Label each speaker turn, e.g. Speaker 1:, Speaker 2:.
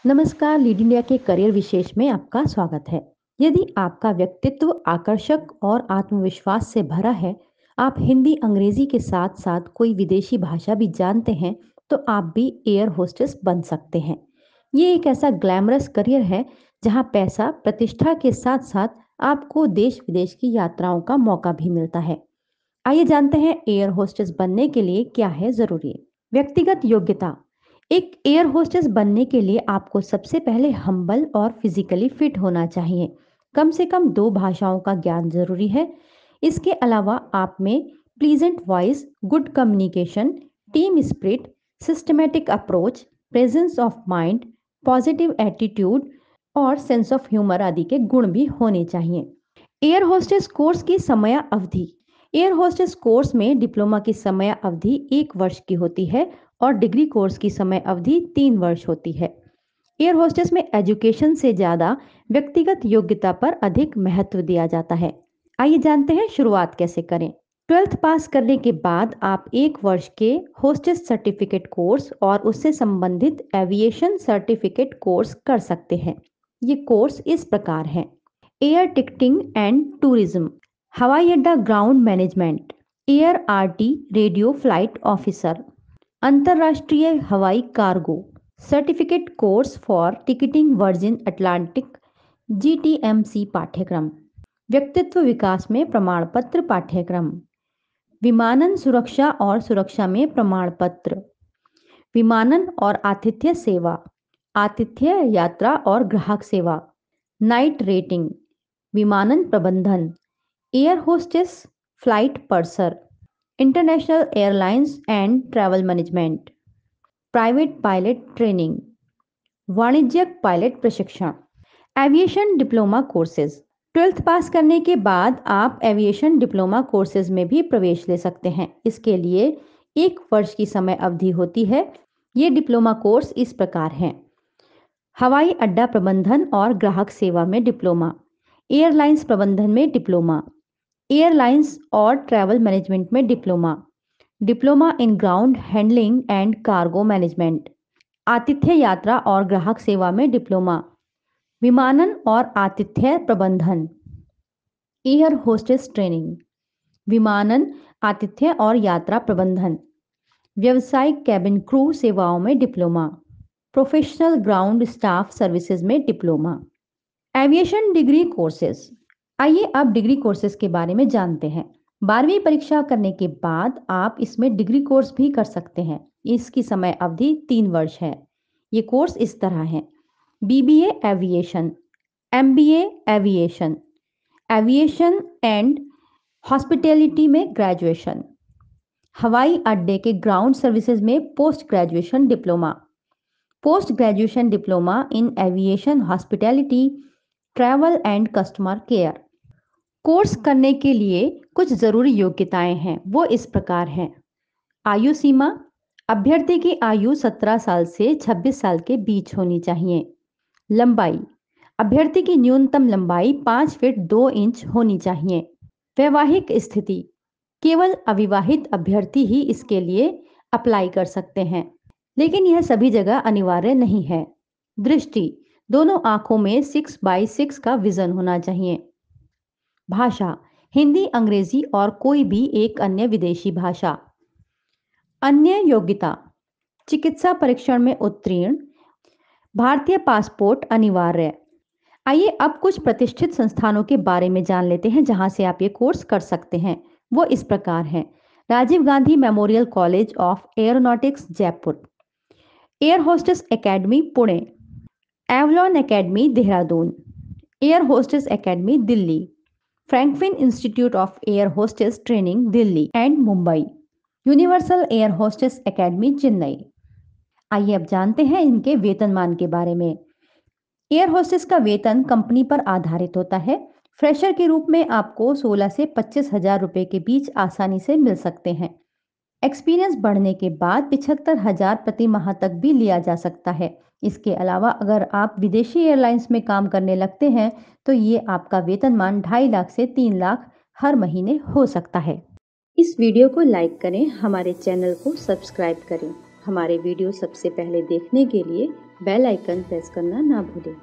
Speaker 1: नमस्कार, lead India के career विशेष में आपका स्वागत है। यदि आपका व्यक्तित्व आकर्षक और आत्मविश्वास से भरा है, आप हिंदी अंग्रेजी के साथ साथ कोई विदेशी भाषा भी जानते हैं, तो आप भी एयर होस्टेस बन सकते हैं। ये एक ऐसा ग्लैमरस करियर है जहां पैसा प्रतिष्ठा के साथ साथ आपको देश विदेश की यात्राओं का मौका भी मिलता है। आइए जानते हैं एयर होस्टेस बनने के लिए क्या है जरूरी। व्यक्तिगत योग्यता। एक एयर होस्टेस बनने के लिए आपको सबसे पहले हम्बल और फिजिकली फिट होना चाहिए। कम से कम 2 भाषाओं का ज्ञान जरूरी है। इसके अलावा आप में pleasant voice, good communication, team spirit, systematic approach, presence of mind, positive attitude और सेंस ऑफ ह्यूमर आदि के गुण भी होने चाहिए। एयर होस्टेस कोर्स की समय अवधि। एयर होस्टेस कोर्स में डिप्लोमा की समय अवधि 1 वर्ष की होती है और डिग्री कोर्स की समय अवधि 3 वर्ष होती है। एयर होस्टेस में एजुकेशन से ज़्यादा व्यक्तिगत योग्यता पर अधिक महत्व दिया जाता है। आइए जानते हैं शुरुआत कैसे करें। 12th पास करने के बाद आप 1 वर्ष के होस्टेस सर्टिफिकेट कोर्स और उससे संबंधित एविएशन सर्टिफिकेट कोर्स कर सकते हैं। ये कोर्स इस प्रकार हैं। एयर टिकटिंग एंड टूरिज्म, हवाई अड्डा ground management, air RT radio flight officer, अंतर्राष्ट्रीय हवाई कार्गो, certificate course for ticketing Virgin Atlantic GTMC पाठ्यक्रम, व्यक्तित्व विकास में प्रमाण पत्र पाठ्यक्रम, विमानन सुरक्षा और सुरक्षा में प्रमाण पत्र, विमानन और आतिथ्य सेवा, आतिथ्य यात्रा और ग्राहक सेवा, नाइट रेटिंग, विमानन प्रबंधन, air hostess flight purser, international airlines and travel management, private pilot training, वाणिज्यिक पायलट प्रशिक्षण। Aviation diploma courses. 12th pass करने के बाद आप एविएशन डिप्लोमा कोर्सेज में भी प्रवेश ले सकते हैं। इसके लिए 1 वर्ष की समय अवधि होती है। ये डिप्लोमा कोर्स इस प्रकार हैं। हवाई अड्डा प्रबंधन और ग्राहक सेवा में डिप्लोमा, एयरलाइंस प्रबंधन में डिप्लोमा, एयरलाइंस और ट्रैवल मैनेजमेंट में diploma, diploma in ground handling and cargo management, आतिथ्य यात्रा और ग्राहक सेवा में डिप्लोमा, विमानन और आतिथ्य प्रबंधन, एयर होस्टेस ट्रेनिंग, विमानन, आतिथ्य और यात्रा प्रबंधन, व्यावसायिक कैबिन क्रू सेवाओं में diploma, professional ground staff services में डिप्लोमा। Aviation degree courses. आइए अब डिग्री कोर्सेज के बारे में जानते हैं। 12वीं परीक्षा करने के बाद आप इसमें डिग्री कोर्स भी कर सकते हैं। इसकी समय अवधि 3 वर्ष है। ये कोर्स इस तरह हैं। BBA aviation, MBA aviation, aviation and hospitality में ग्रेजुएशन, हवाई अड्डे के ग्राउंड सर्विसेज में post graduation diploma, post graduation diploma in aviation hospitality, travel and customer care. Course करने के लिए कुछ ज़रूरी योग्यताएं हैं, वो इस प्रकार हैं। आयु सीमा, अभ्यर्थी की आयु 17 साल से 26 साल के बीच होनी चाहिए। लंबाई, अभ्यर्थी की न्यूनतम लंबाई 5 फीट 2 इंच होनी चाहिए। वैवाहिक स्थिति, केवल अविवाहित अभ्यर्थी ही इसके लिए अप्लाई कर सकते हैं, लेकिन यह सभी जगह अनिवार्य नहीं है। दृष्टि, दोनों आंखों में 6/6 का विजन होना चाहिए। भाषा, हिंदी, अंग्रेजी और कोई भी एक अन्य विदेशी भाषा। अन्य योग्यता, चिकित्सा परीक्षण में उत्तीर्ण, भारतीय पासपोर्ट अनिवार्य। आइए अब कुछ प्रतिष्ठित संस्थानों के बारे में जान लेते हैं जहां से आप ये कोर्स कर सकते हैं। वो इस प्रकार हैं। Rajiv Gandhi memorial college of aeronautics Jaipur, air hostess academy Pune, Avalon academy Dehradun, air hostess academy Delhi, Frankfinn institute of air hostess training Delhi and Mumbai, universal air hostess academy Chennai. आइए अब जानते हैं इनके वेतनमान के बारे में। एयर होस्टेस का वेतन कंपनी पर आधारित होता है। फ्रेशर के रूप में आपको 16 से 25 हजार रुपये के बीच आसानी से मिल सकते हैं। एक्सपीरियंस बढ़ने के बाद 75,000 प्रति माह तक भी लिया जा सकता है। इसके अलावा अगर आप विदेशी एयरलाइंस में काम करने लगते हैं तो ये आपका वेतनमान 2.5 लाख से 3 लाख हर महीने हो सकता है। इस वीडियो को लाइक करें, हमारे चैनल को सब्सक्राइब करें। हमारे वीडियो सबसे पहले देखने के लिए बेल आइकन प्रेस करना ना भूलें।